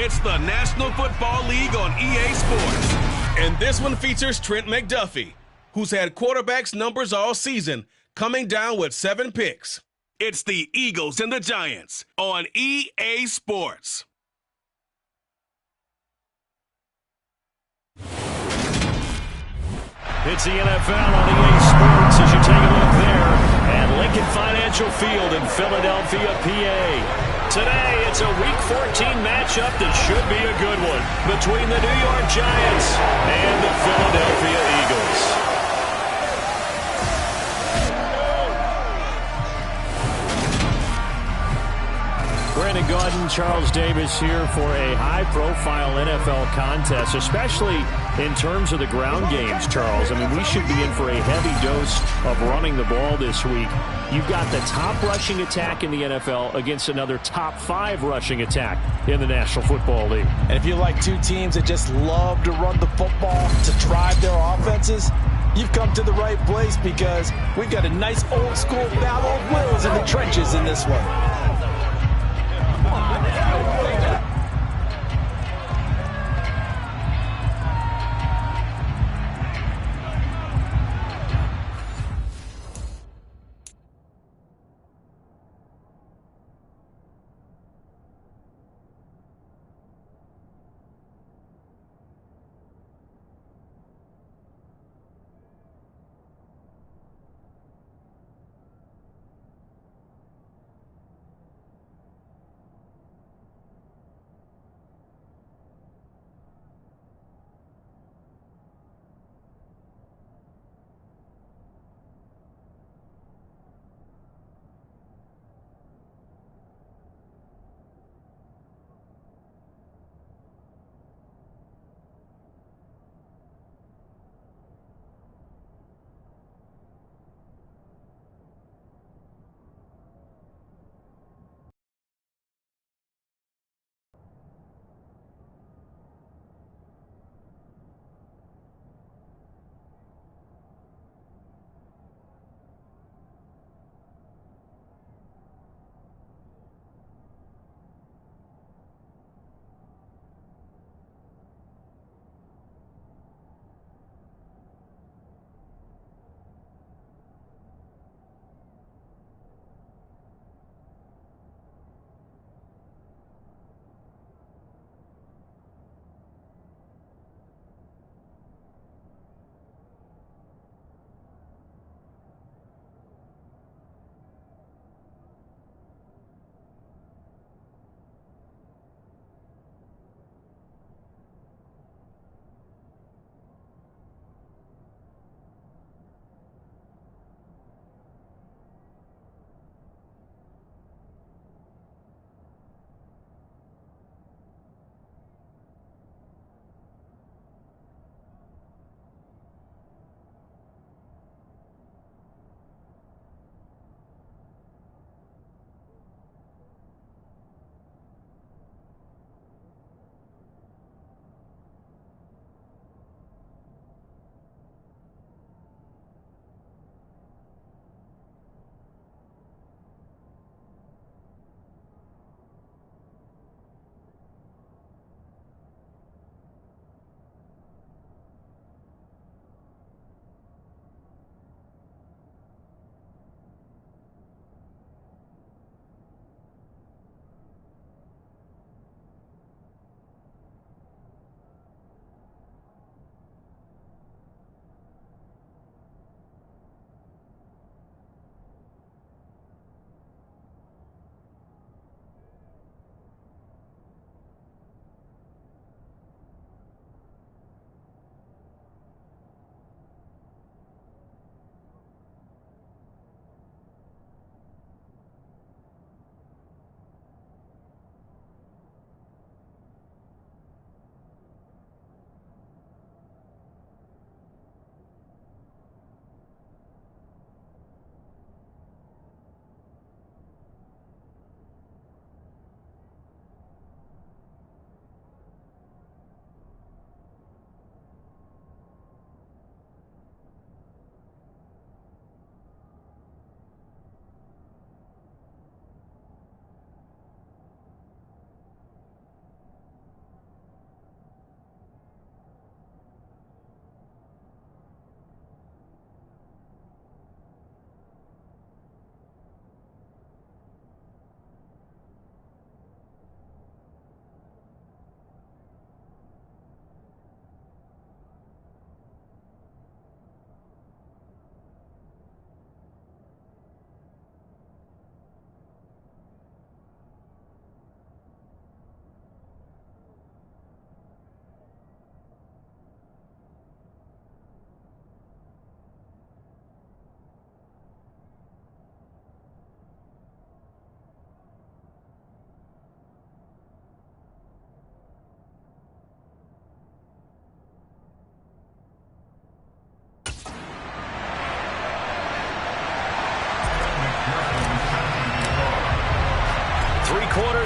It's the National Football League on EA Sports. And this one features Trent McDuffie, who's had quarterbacks numbers all season, coming down with 7 picks. It's the Eagles and the Giants on EA Sports. It's the NFL on EA Sports as you take a look there at Lincoln Financial Field in Philadelphia, PA. Today, it's a Week 14 matchup that should be a good one between the New York Giants and the Philadelphia Eagles. Brandon Gaudin, Charles Davis here for a high-profile NFL contest, especially in terms of the ground games, Charles. I mean, we should be in for a heavy dose of running the ball this week. You've got the top rushing attack in the NFL against another top 5 rushing attack in the National Football League. And if you like two teams that just love to run the football, to drive their offenses, you've come to the right place because we've got a nice old-school battle of wills in the trenches in this one.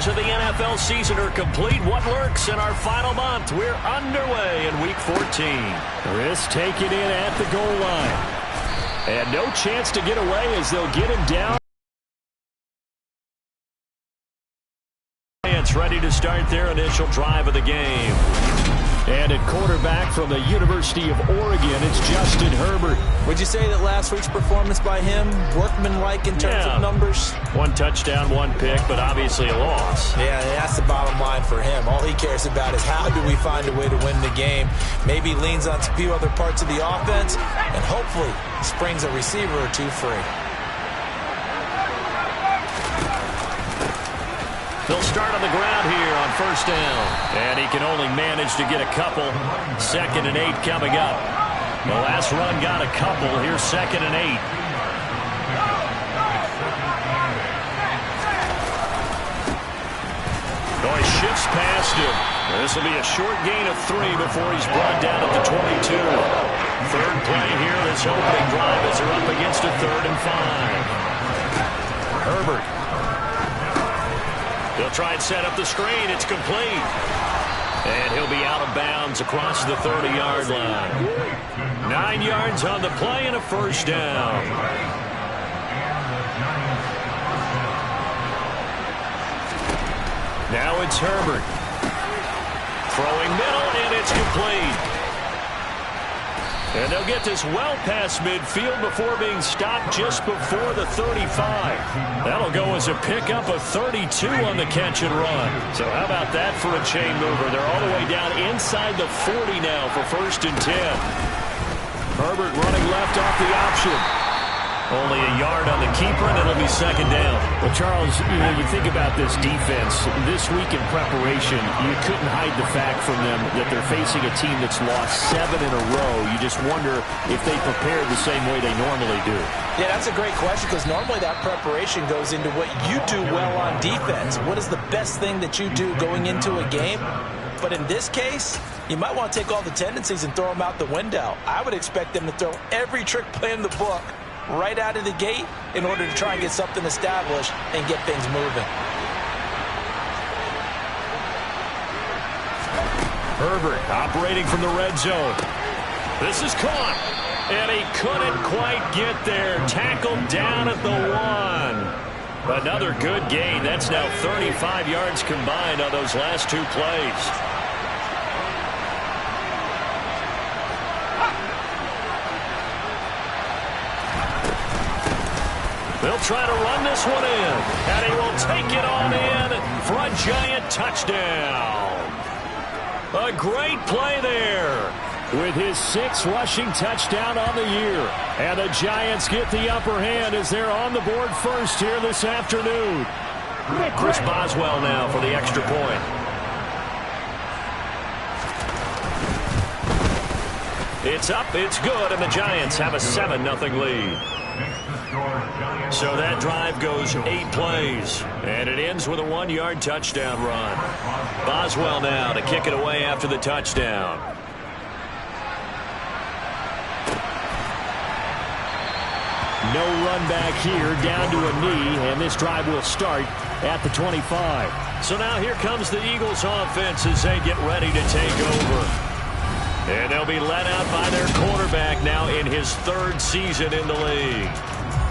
hours of the NFL season are complete. What lurks in our final month? We're underway in Week 14. Risk taken in at the goal line. And no chance to get away as they'll get him down. Ready to start their initial drive of the game. And at quarterback from the University of Oregon, it's Justin Herbert. Would you say that last week's performance by him, workmanlike in terms of numbers? 1 touchdown, 1 pick, but obviously a loss. Yeah, that's the bottom line for him. All he cares about is how do we find a way to win the game. Maybe leans on a few other parts of the offense, and hopefully springs a receiver or two free. They'll start on the ground here on first down. And he can only manage to get a couple. 2nd and 8 coming up. The last run got a couple. Here's 2nd and 8. Oh, he shifts past him. This will be a short gain of 3 before he's brought down at the 22. Third play here, this opening drive as they're up against a 3rd and 5. Herbert. He'll try and set up the screen. It's complete. And he'll be out of bounds across the 30-yard line. 9 yards on the play and a first down. Now it's Herbert. Throwing middle, and it's complete. And they'll get this well past midfield before being stopped just before the 35. That'll go as a pickup of 32 on the catch and run. So how about that for a chain mover? They're all the way down inside the 40 now for 1st and 10. Herbert running left off the option. Only a yard on the keeper, and it'll be 2nd down. Well, Charles, you think about this defense. This week in preparation, you couldn't hide the fact from them that they're facing a team that's lost 7 in a row. You just wonder if they prepared the same way they normally do. Yeah, that's a great question because normally that preparation goes into what you do well on defense. What is the best thing that you do going into a game? But in this case, you might want to take all the tendencies and throw them out the window. I would expect them to throw every trick play in the book right out of the gate in order to try and get something established and get things moving. Herbert operating from the red zone. This is caught, and he couldn't quite get there. Tackled down at the 1. Another good gain. That's now 35 yards combined on those last 2 plays. They'll try to run this one in, and he will take it on in for a giant touchdown. A great play there. With his 6th rushing touchdown on the year. And the Giants get the upper hand as they're on the board first here this afternoon. Chris Boswell now for the extra point. It's up, it's good, and the Giants have a 7-0 lead. So that drive goes 8 plays, and it ends with a 1-yard touchdown run. Boswell now to kick it away after the touchdown. No run back here, down to a knee, and this drive will start at the 25. So now here comes the Eagles offense as they get ready to take over. And they'll be led out by their quarterback now in his 3rd season in the league.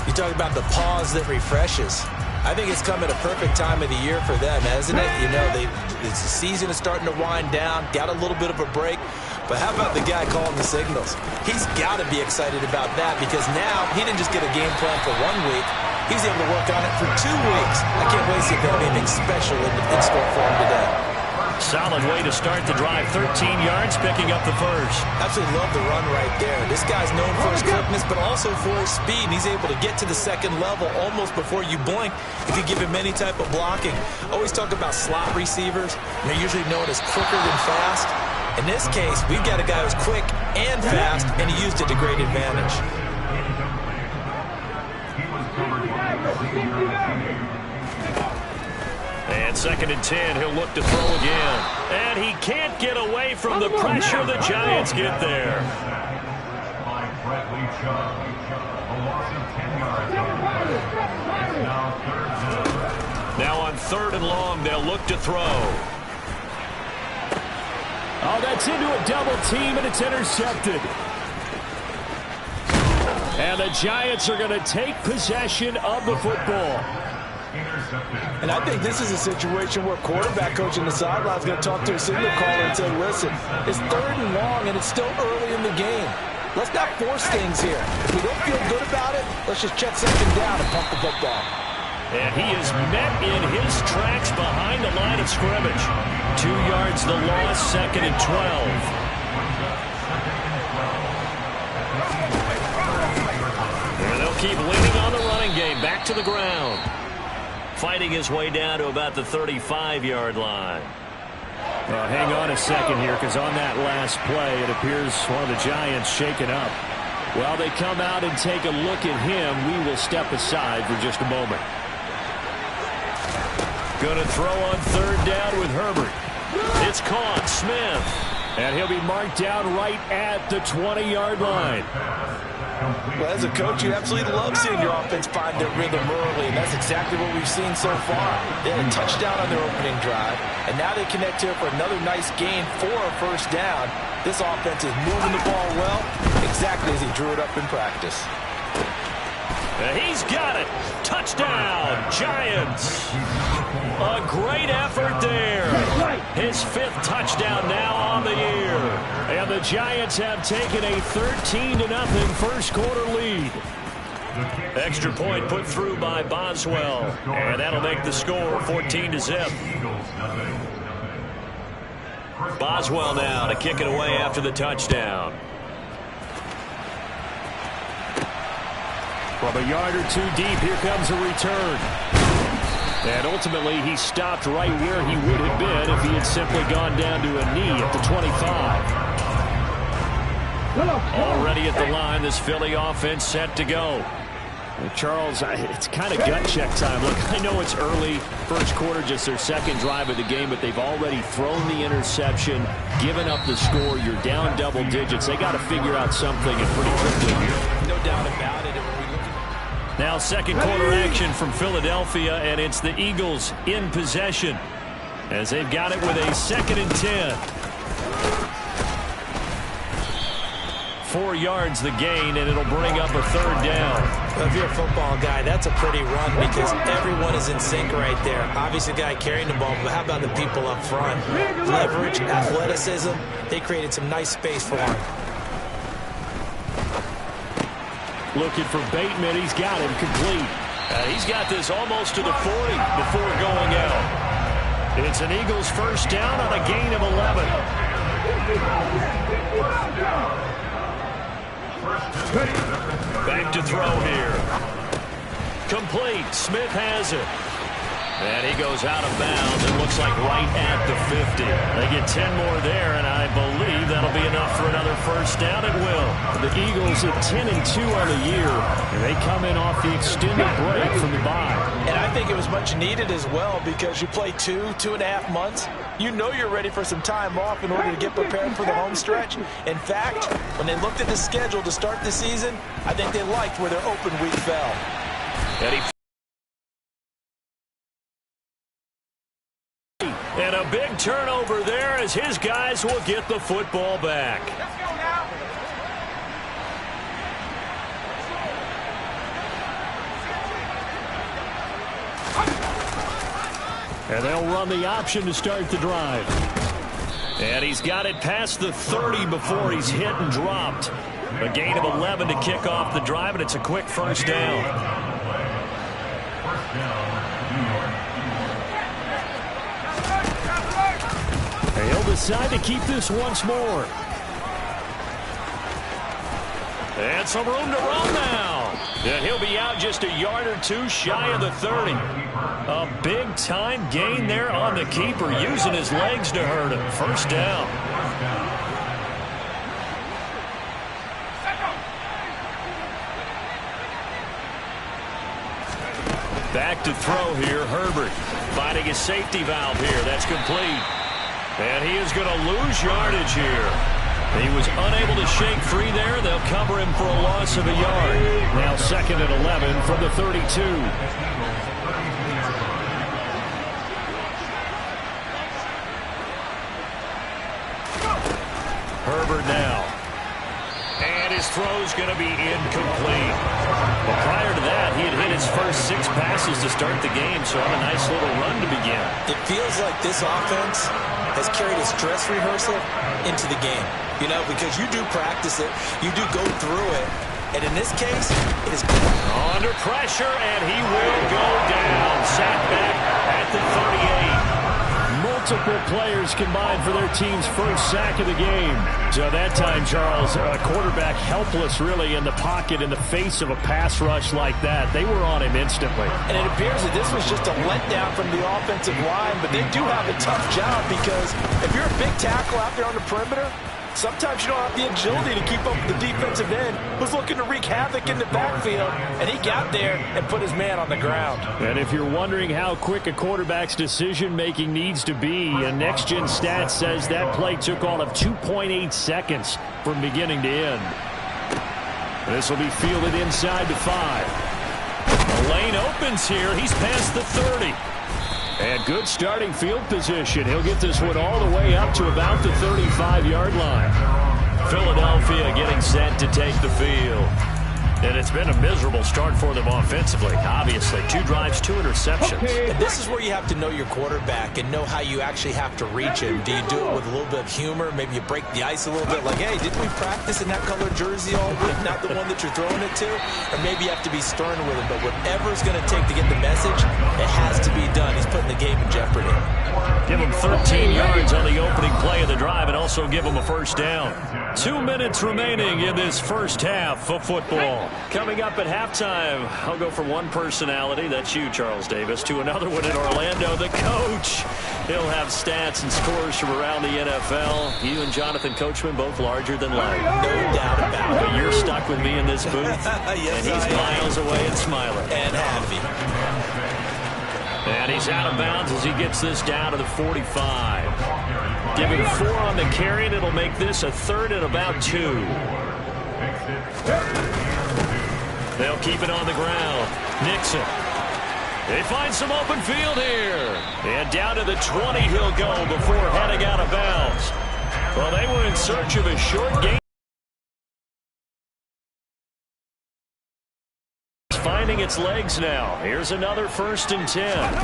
You talk about the pause that refreshes. I think it's come at a perfect time of the year for them, hasn't it? You know, the season is starting to wind down, got a little bit of a break. But how about the guy calling the signals? He's got to be excited about that because now he didn't just get a game plan for 1 week. He's able to work on it for 2 weeks. I can't wait to see if there'll be anything special in store for him today. Solid way to start the drive. 13 yards, picking up the first. Absolutely love the run right there. This guy's known for his quickness, but also for his speed. He's able to get to the 2nd level almost before you blink if you give him any type of blocking. Always talk about slot receivers. They're usually known as quicker than fast. In this case, we've got a guy who's quick and fast, and he used it to great advantage. And 2nd and 10, he'll look to throw again. And he can't get away from the pressure. The Giants get there. Now on 3rd and long, they'll look to throw. Oh, that's into a double team, and it's intercepted. And the Giants are going to take possession of the football. And I think this is a situation where quarterback coach on the sideline is going to talk to a signal caller and say, listen, it's 3rd and long, and it's still early in the game. Let's not force things here. If we don't feel good about it, let's just check something down and pump the football. And he is met in his tracks behind the line of scrimmage. 2 yards the loss, 2nd and 12. And they'll keep leaning on the running game. Back to the ground. Fighting his way down to about the 35-yard line. Well, hang on a second here, because on that last play, it appears one of the Giants shaken up. While they come out and take a look at him, we will step aside for just a moment. Going to throw on 3rd down with Herbert. It's caught. Smith. And he'll be marked down right at the 20-yard line. Well, as a coach, you absolutely love seeing your offense find their rhythm early, and that's exactly what we've seen so far. They had a touchdown on their opening drive, and now they connect here for another nice gain for a 1st down. This offense is moving the ball well, exactly as he drew it up in practice. And he's got it. Touchdown, Giants. A great effort there. His 5th touchdown now on the year. And the Giants have taken a 13-0 first quarter lead. Extra point put through by Boswell. And that'll make the score 14-0. Boswell now to kick it away after the touchdown. From a yard or 2 deep, here comes a return. And ultimately, he stopped right where he would have been if he had simply gone down to a knee at the 25. Already at the line, this Philly offense set to go. Well, Charles, it's kind of gut check time. Look, I know it's early, first quarter, just their 2nd drive of the game, but they've already thrown the interception, given up the score. You're down double digits. They got to figure out something, and pretty quickly here. No doubt about it. Now 2nd quarter action from Philadelphia, and it's the Eagles in possession as they've got it with a 2nd and 10. 4 yards the gain, and it'll bring up a 3rd down. Well, if you're a football guy, that's a pretty run because everyone is in sync right there. Obviously, the guy carrying the ball, but how about the people up front? Leverage, athleticism, they created some nice space for him. Looking for Bateman. He's got him complete. He's got this almost to the 40 before going out. It's an Eagles 1st down on a gain of 11. Back to throw here. Complete. Smith has it. And he goes out of bounds. It looks like right at the 50. They get 10 more there, and I believe that'll be enough for another 1st down. It will. The Eagles at 10-2 on the year, and they come in off the extended break from the bye. And I think it was much needed as well because you play 2.5 months. You know you're ready for some time off in order to get prepared for the home stretch. In fact, when they looked at the schedule to start the season, I think they liked where their open week fell. And a big turnover there as his guys will get the football back. And they'll run the option to start the drive. And he's got it past the 30 before he's hit and dropped. A gain of 11 to kick off the drive, and it's a quick 1st down. He'll decide to keep this once more. And some room to run now. And he'll be out just a yard or 2 shy of the 30. A big-time gain there on the keeper, using his legs to hurt him. 1st down. Back to throw here, Herbert. Finding his safety valve here. That's complete. And he is going to lose yardage here. He was unable to shake free there. They'll cover him for a loss of a yard. Now 2nd and 11 from the 32. And his throw's going to be incomplete. But prior to that, he had hit his first 6 passes to start the game, so on a nice little run to begin. It feels like this offense has carried a stress rehearsal into the game. You know, because you do practice it, you do go through it, and in this case, it is under pressure, and he will go down. Sacked back at the 38. Multiple players combined for their team's first sack of the game. So that time, Charles, a quarterback helpless really in the pocket in the face of a pass rush like that. They were on him instantly. And it appears that this was just a letdown from the offensive line, but they do have a tough job because if you're a big tackle out there on the perimeter, sometimes you don't have the agility to keep up with the defensive end who's looking to wreak havoc in the backfield, and he got there and put his man on the ground. And if you're wondering how quick a quarterback's decision-making needs to be, a next-gen stat says that play took all of 2.8 seconds from beginning to end. This will be fielded inside the 5. The lane opens here. He's past the 30. And good starting field position. He'll get this one all the way up to about the 35-yard line. Philadelphia getting set to take the field. And it's been a miserable start for them offensively, obviously. 2 drives, 2 interceptions. And this is where you have to know your quarterback and know how you actually have to reach him. Do you do it with a little bit of humor? Maybe you break the ice a little bit, like, hey, didn't we practice in that color jersey all week, not the one that you're throwing it to? Or maybe you have to be stern with him. But whatever it's going to take to get the message, it has to be done. He's putting the game in jeopardy. Give him 13 yards on the opening play of the drive and also give him a first down. 2 minutes remaining in this first half of football. Coming up at halftime, I'll go from one personality, that's you, Charles Davis, to another one in Orlando, the coach. He'll have stats and scores from around the NFL. You and Jonathan Coachman both larger than life. No doubt about it. But you're stuck with me in this booth, yes, and he's miles away and smiling. And happy. And he's out of bounds as he gets this down to the 45. Give him 4 on the carry, and it'll make this a 3rd and about 2. They'll keep it on the ground. Nixon. They find some open field here. And down to the 20 he'll go before heading out of bounds. Well, they were in search of a short game. Finding its legs now. Here's another 1st and 10.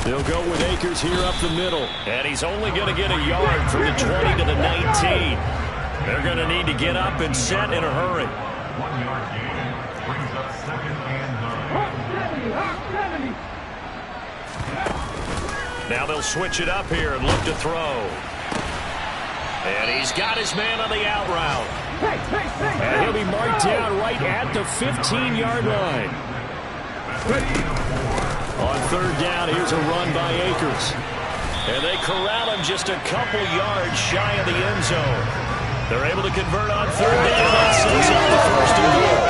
They'll go with Akers here up the middle. And he's only going to get a yard from the 20 to the 19. They're going to need to get up and set in a hurry. 1 yard gain brings up 2nd and 9. Now they'll switch it up here and look to throw. And he's got his man on the out route. And he'll be marked down right at the 15-yard line. On 3rd down, here's a run by Akers. And they corral him just a couple yards shy of the end zone. They're able to convert on 3rd down. That sets up the 1st and goal.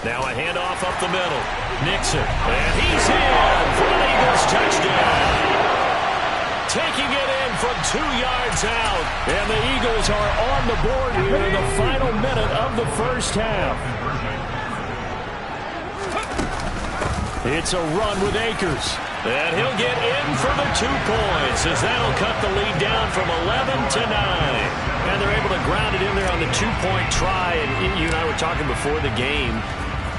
Now a handoff up the middle. Nixon. And he's in for an Eagles touchdown. Taking it in from 2 yards out. And the Eagles are on the board here in the final minute of the first half. It's a run with Akers. And he'll get in for the 2 points as that'll cut the lead down from 11 to 9. And they're able to ground it in there on the 2-point try. And you and I were talking before the game.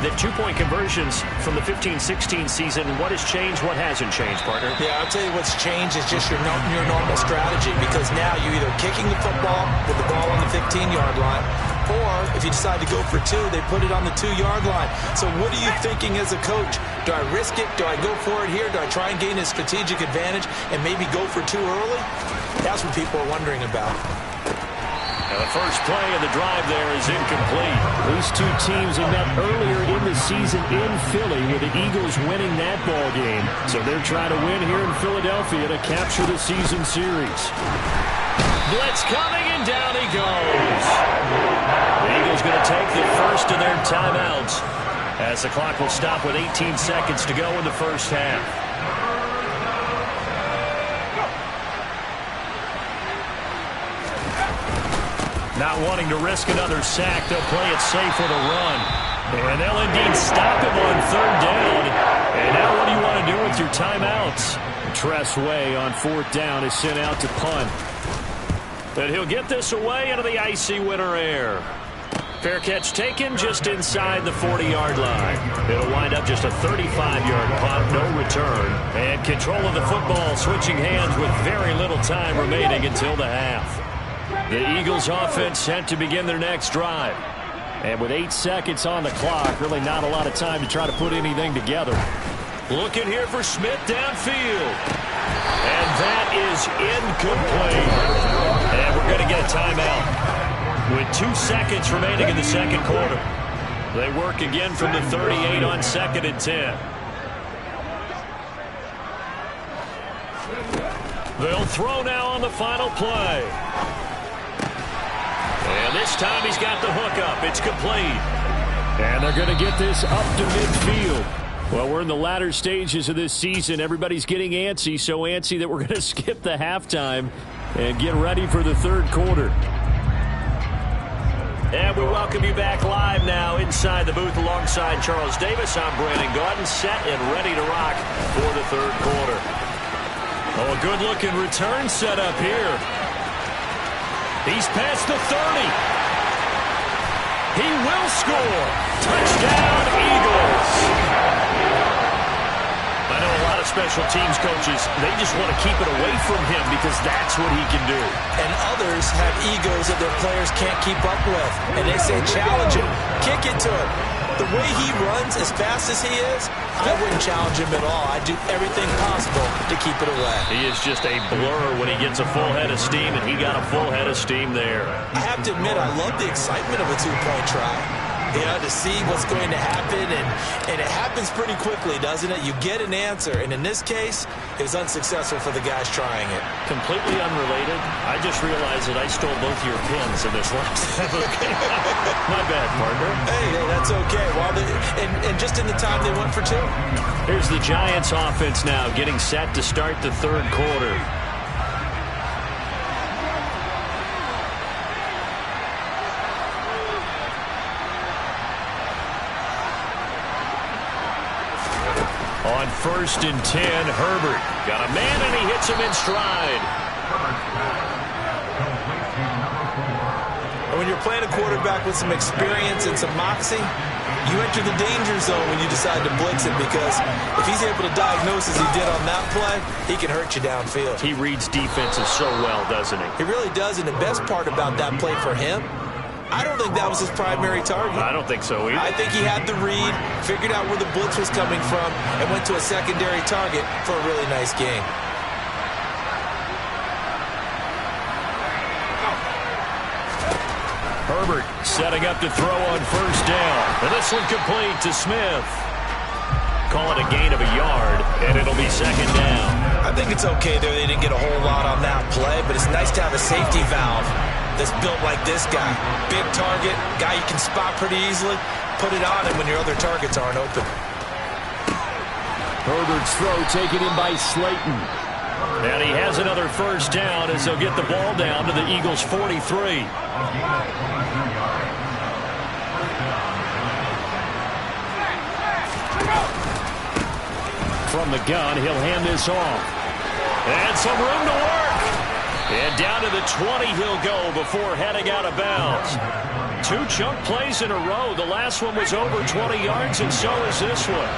The 2-point conversions from the 15-16 season, what has changed, what hasn't changed, partner? Yeah, I'll tell you what's changed is just your normal strategy, because now you're either kicking the football with the ball on the 15-yard line, or if you decide to go for 2, they put it on the 2-yard line. So what are you thinking as a coach? Do I risk it? Do I go for it here? Do I try and gain a strategic advantage and maybe go for 2 early? That's what people are wondering about. And the first play of the drive there is incomplete. These 2 teams have met earlier in the season in Philly with the Eagles winning that ball game. So they're trying to win here in Philadelphia to capture the season series. Blitz coming, and down he goes. The Eagles going to take the first of their timeouts as the clock will stop with 18 seconds to go in the first half. Not wanting to risk another sack, they'll play it safe with a run. And they'll indeed stop him on 3rd down. And now what do you want to do with your timeouts? Tress Way on 4th down is sent out to punt. And he'll get this away into the icy winter air. Fair catch taken just inside the 40-yard line. It'll wind up just a 35-yard punt, no return. And control of the football switching hands with very little time remaining until the half. The Eagles offense set to begin their next drive. And with 8 seconds on the clock, really not a lot of time to try to put anything together. Looking here for Smith downfield. And that is incomplete. And we're going to get a timeout with 2 seconds remaining in the second quarter. They work again from the 38 on 2nd and 10. They'll throw now on the final play. And this time he's got the hookup. It's complete. And they're going to get this up to midfield. Well, we're in the latter stages of this season. Everybody's getting antsy, so antsy that we're going to skip the halftime and get ready for the third quarter. And we welcome you back live now inside the booth alongside Charles Davis. I'm Brandon Gaudin, set and ready to rock for the third quarter. Oh, a good-looking return set up here. He's past the 30. He will score. Touchdown, Eagles. I know a lot of special teams coaches, they just want to keep it away from him because that's what he can do. And others have egos that their players can't keep up with. And they say, challenge him, kick it to him. The way he runs as fast as he is, I wouldn't challenge him at all. I'd do everything possible to keep it away. He is just a blur when he gets a full head of steam, and he got a full head of steam there. I have to admit, I love the excitement of a two-point try. You know, to see what's going to happen, and it happens pretty quickly, doesn't it? You get an answer, and in this case, it was unsuccessful for the guys trying it. Completely unrelated. I just realized that I stole both your pins in this last game. My bad, partner. Hey, that's okay. Well, and just in the time they went for two. Here's the Giants offense now getting set to start the third quarter. On 1st and 10, Herbert got a man, and he hits him in stride. And when you're playing a quarterback with some experience and some moxie, you enter the danger zone when you decide to blitz him, because if he's able to diagnose as he did on that play, he can hurt you downfield. He reads defenses so well, doesn't he? He really does, and the best part about that play for him, I don't think that was his primary target. I don't think so either. I think he had the read, figured out where the blitz was coming from, and went to a secondary target for a really nice game. Herbert setting up to throw on 1st down. And this one complete to Smith. Call it a gain of a yard, and it'll be 2nd down. I think it's okay there. They didn't get a whole lot on that play, but it's nice to have a safety valve that's built like this guy. Big target, guy you can spot pretty easily. Put it on him when your other targets aren't open. Herbert's throw taken in by Slayton. And he has another 1st down as they'll get the ball down to the Eagles' 43. From the gun, he'll hand this off. And some room to work. And down to the 20 he'll go before heading out of bounds. 2 chunk plays in a row. The last one was over 20 yards, and so is this one.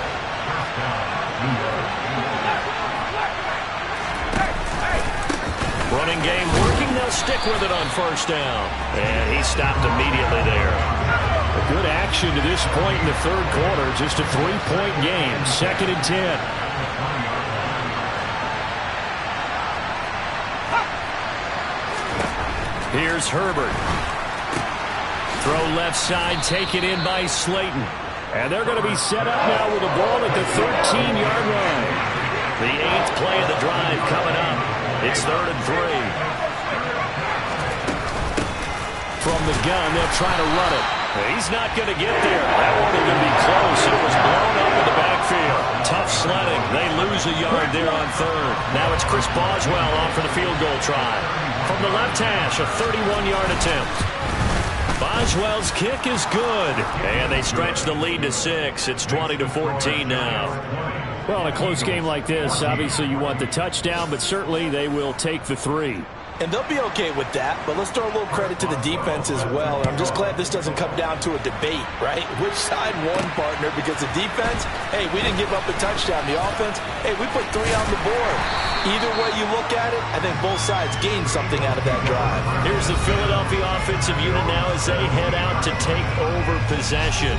Running game working. They'll stick with it on 1st down. And he stopped immediately there. A good action to this point in the third quarter. Just a 3-point game. 2nd and 10. Here's Herbert. Throw left side, taken in by Slayton. And they're going to be set up now with the ball at the 13-yard line. The 8th play of the drive coming up. It's 3rd and 3. From the gun, they'll try to run it. He's not going to get there. That one is going to be close. It was blown up in the backfield. Tough sledding. They lose a yard there on 3rd. Now it's Chris Boswell on for the field goal try. From the left hash, a 31-yard attempt. Boswell's kick is good. And they stretch the lead to 6. It's 20-14 now. Well, in a close game like this, obviously you want the touchdown, but certainly they will take the 3. And they'll be okay with that, but let's throw a little credit to the defense as well. And I'm just glad this doesn't come down to a debate, right? Which side won, partner? Because the defense, hey, we didn't give up a touchdown. The offense, hey, we put 3 on the board. Either way you look at it, I think both sides gained something out of that drive. Here's the Philadelphia offensive unit now as they head out to take over possession.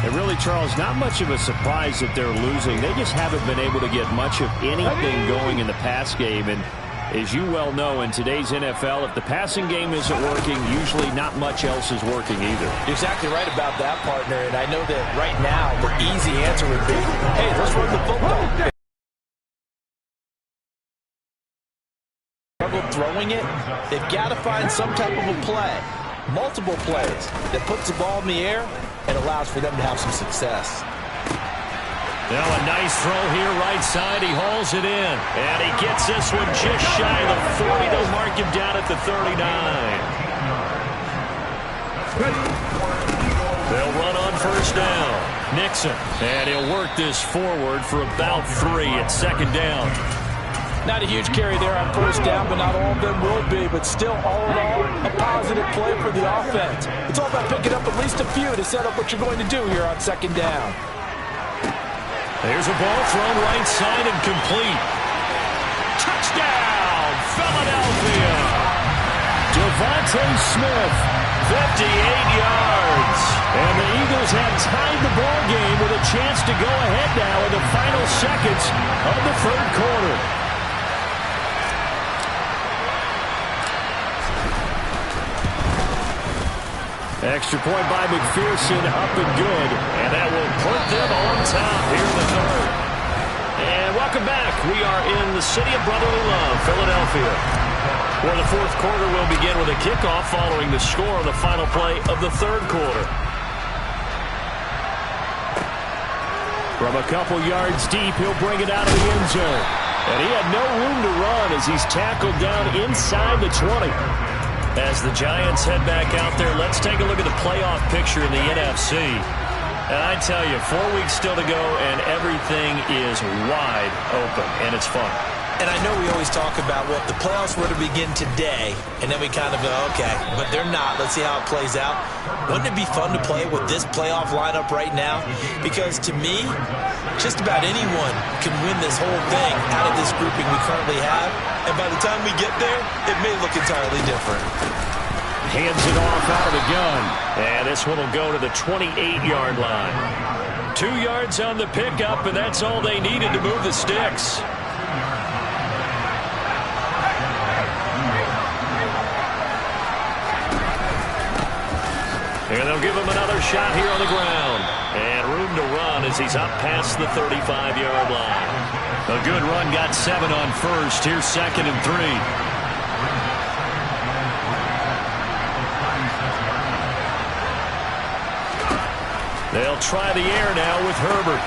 And really, Charles, not much of a surprise that they're losing. They just haven't been able to get much of anything going in the pass game. And as you well know, in today's NFL, if the passing game isn't working, usually not much else is working either. You're exactly right about that, partner. And I know that right now the easy answer would be, hey, let's run the football. Struggle throwing it, they've got to find some type of a play, multiple plays, that puts the ball in the air and allows for them to have some success. Now a nice throw here, right side. He hauls it in. And he gets this one just shy of the 40. They'll mark him down at the 39. They'll run on first down. Nixon. And he'll work this forward for about 3 at second down. Not a huge carry there on first down, but not all of them will be. But still, all in all, a positive play for the offense. It's all about picking up at least a few to set up what you're going to do here on second down. There's a ball thrown right side and complete. Touchdown, Philadelphia. Devontae Smith, 58 yards. And the Eagles have tied the ball game with a chance to go ahead now in the final seconds of the third quarter. Extra point by McPherson, up and good. And that will put them on top here in the third. And welcome back. We are in the city of brotherly love, Philadelphia, where the fourth quarter will begin with a kickoff following the score on the final play of the third quarter. From a couple yards deep, he'll bring it out of the end zone. And he had no room to run as he's tackled down inside the 20. As the Giants head back out there, let's take a look at the playoff picture in the NFC. And I tell you, 4 weeks still to go, and everything is wide open, and it's fun. And I know we always talk about, well, if the playoffs were to begin today, and then we kind of go, okay, but they're not. Let's see how it plays out. Wouldn't it be fun to play with this playoff lineup right now? Because to me, just about anyone can win this whole thing out of this grouping we currently have. And by the time we get there, it may look entirely different. Hands it off out of the gun. And this one will go to the 28-yard line. 2 yards on the pickup, and that's all they needed to move the sticks. And they'll give him another shot here on the ground. And room to run as he's up past the 35-yard line. A good run, got 7 on first. Here's second and 3. They'll try the air now with Herbert.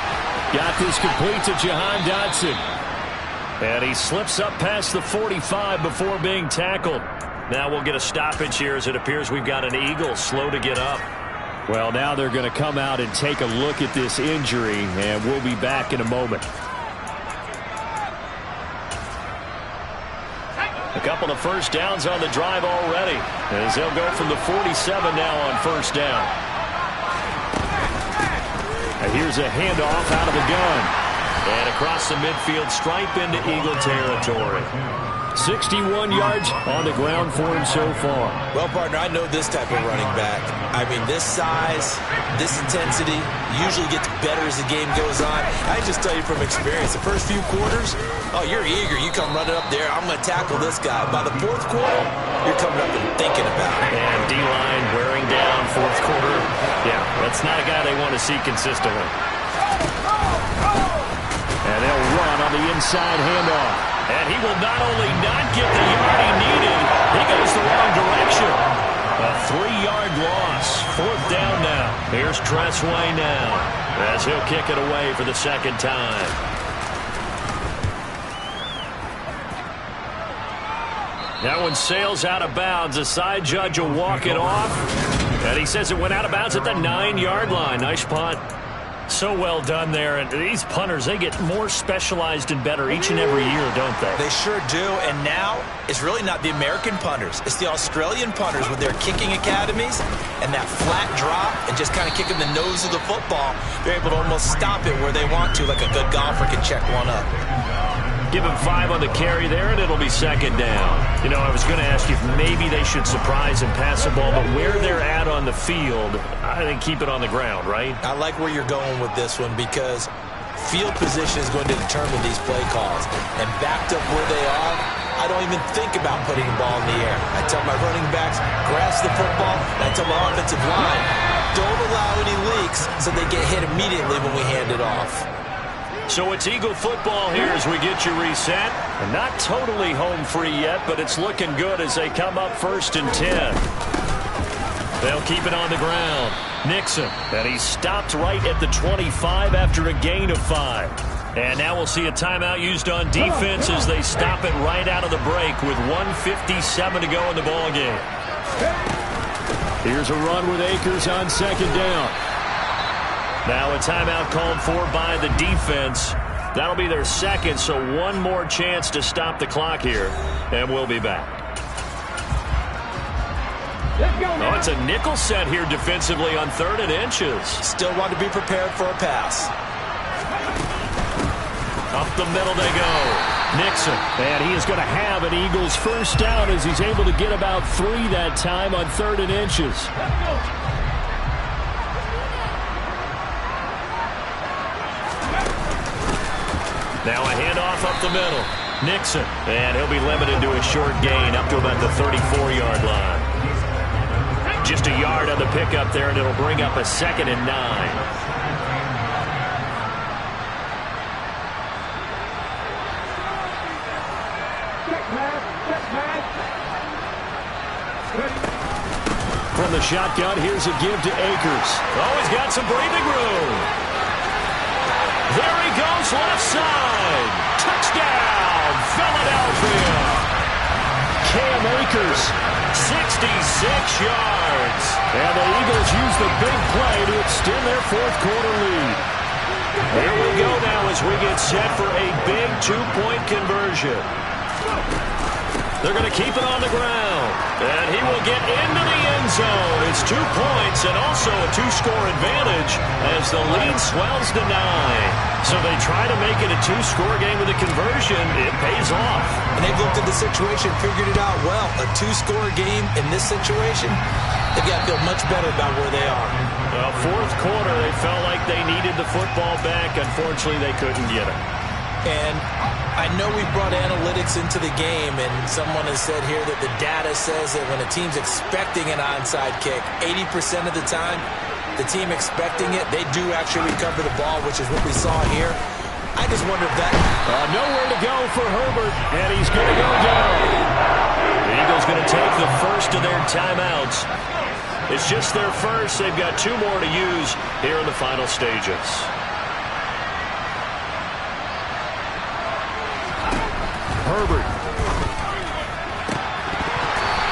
Got this complete to Jahan Dotson. And he slips up past the 45 before being tackled. Now we'll get a stoppage here as it appears we've got an Eagle slow to get up. Well, now they're going to come out and take a look at this injury, and we'll be back in a moment. A couple of first downs on the drive already, as they'll go from the 47 now on first down. And here's a handoff out of the gun. And across the midfield stripe into Eagle territory. 61 yards on the ground for him so far. Well, partner, I know this type of running back. I mean, this size, this intensity usually gets better as the game goes on. I just tell you from experience, the first few quarters, oh, you're eager. You come running up there. I'm going to tackle this guy. By the fourth quarter, you're coming up and thinking about it. And D-line wearing down fourth quarter. Yeah, that's not a guy they want to see consistently. And they'll run on the inside handoff. And he will not only not get the yard he needed, he goes the wrong direction. A 3-yard loss. Fourth down now. Here's Tressway now as he'll kick it away for the second time. That one sails out of bounds. The side judge will walk it off. And he says it went out of bounds at the 9-yard line. Nice punt. So well done there. And these punters, they get more specialized and better each and every year, don't they? They sure do. And now it's really not the American punters. It's the Australian punters with their kicking academies and that flat drop and just kind of kicking the nose of the football. They're able to almost stop it where they want to, like a good golfer can check one up. Give him 5 on the carry there, and it'll be second down. You know, I was going to ask you if maybe they should surprise and pass the ball, but where they're at on the field, I think keep it on the ground, right? I like where you're going with this one because field position is going to determine these play calls. And backed up where they are, I don't even think about putting the ball in the air. I tell my running backs, grasp the football, and I tell my offensive line, don't allow any leaks so they get hit immediately when we hand it off. So it's Eagle football here as we get you reset. And not totally home free yet, but it's looking good as they come up 1st and 10. They'll keep it on the ground. Nixon, and he's stopped right at the 25 after a gain of 5. And now we'll see a timeout used on defense as they stop it right out of the break with 1:57 to go in the ballgame. Here's a run with Akers on 2nd down. Now a timeout called for by the defense. That'll be their 2nd, so one more chance to stop the clock here, and we'll be back. Oh, it's a nickel set here defensively on 3rd and inches. Still want to be prepared for a pass. Up the middle they go. Nixon, and he is going to have an Eagles first down as he's able to get about 3 that time on 3rd and inches. Now a handoff up the middle. Nixon, and he'll be limited to a short gain up to about the 34-yard line. Just a yard on the pickup there, and it'll bring up a 2nd and 9. From the shotgun, here's a give to Akers. Oh, he's got some breathing room. There he goes, left side. Touchdown, Philadelphia. Cam Akers, 66 yards. And the Eagles use the big play to extend their 4th quarter lead. Here we go now as we get set for a big 2-point conversion. They're going to keep it on the ground. And he will get into the end zone. It's 2 points and also a 2-score advantage as the lead swells to 9. So they try to make it a 2-score game with a conversion. It pays off. And they've looked at the situation, figured it out well. A 2-score game in this situation, they've got to feel much better about where they are. Well, 4th quarter, they felt like they needed the football back. Unfortunately, they couldn't get it. And I know we brought analytics into the game, and someone has said here that the data says that when a team's expecting an onside kick, 80% of the time, the team expecting it, they do actually recover the ball, which is what we saw here. I just wonder if that... nowhere to go for Herbert, and he's going to go down. The Eagles going to take the first of their timeouts. It's just their first. They've got 2 more to use here in the final stages. Herbert.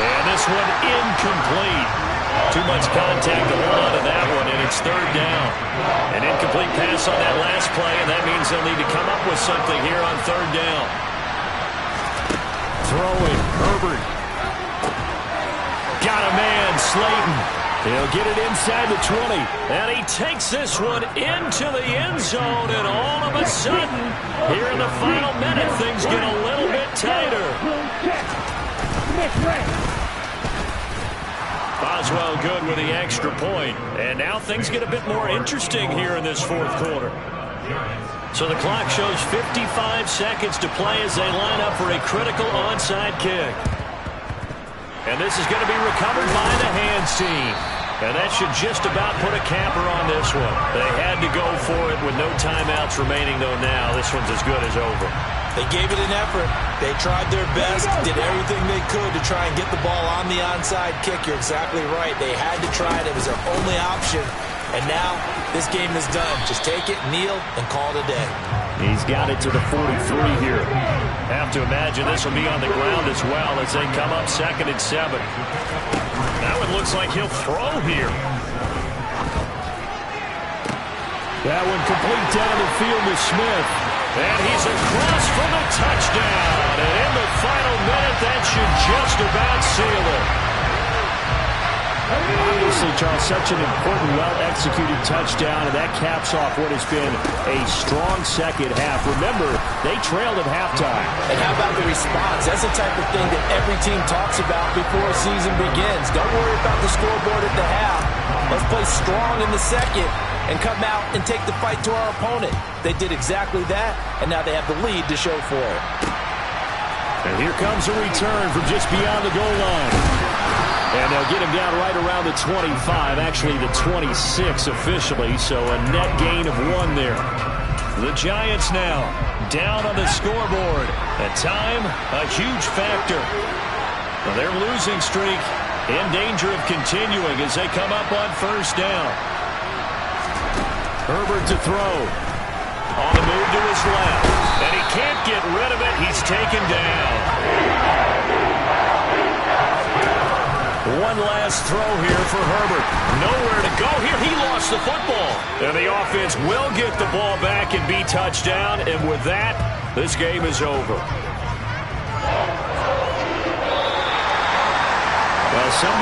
And this one incomplete. Too much contact to hold on to that one, and it's 3rd down. An incomplete pass on that last play, and that means they'll need to come up with something here on 3rd down. Throwing, Herbert. Got a man, Slayton. He'll get it inside the 20, and he takes this one into the end zone, and all of a sudden, here in the final minute, things get a little bit tighter. Boswell good with the extra point, and now things get a bit more interesting here in this 4th quarter. So the clock shows 55 seconds to play as they line up for a critical onside kick. And this is going to be recovered by the hands team. And that should just about put a capper on this one. They had to go for it with no timeouts remaining, though now this one's as good as over. They gave it an effort. They tried their best, did everything they could to try and get the ball on the onside kick. You're exactly right. They had to try it. It was their only option. And now this game is done. Just take it, kneel, and call it a day. He's got it to the 43 here. Have to imagine this will be on the ground as well as they come up 2nd and 7. Now it looks like he'll throw here. That one complete down the field to Smith. And he's across for the touchdown. And in the final minute, that should just about seal it. Obviously, Charles, such an important, well-executed touchdown, and that caps off what has been a strong second half. Remember, they trailed at halftime. And how about the response? That's the type of thing that every team talks about before a season begins. Don't worry about the scoreboard at the half. Let's play strong in the second and come out and take the fight to our opponent. They did exactly that, and now they have the lead to show for it. And here comes a return from just beyond the goal line. And they'll get him down right around the 25, actually the 26 officially, so a net gain of 1 there. The Giants now down on the scoreboard. At time, a huge factor. Well, their losing streak in danger of continuing as they come up on first down. Herbert to throw. On the move to his left. And he can't get rid of it. He's taken down. One last throw here for Herbert. Nowhere to go here. He lost the football. And the offense will get the ball back and be touchdown. And with that, this game is over. Well, somebody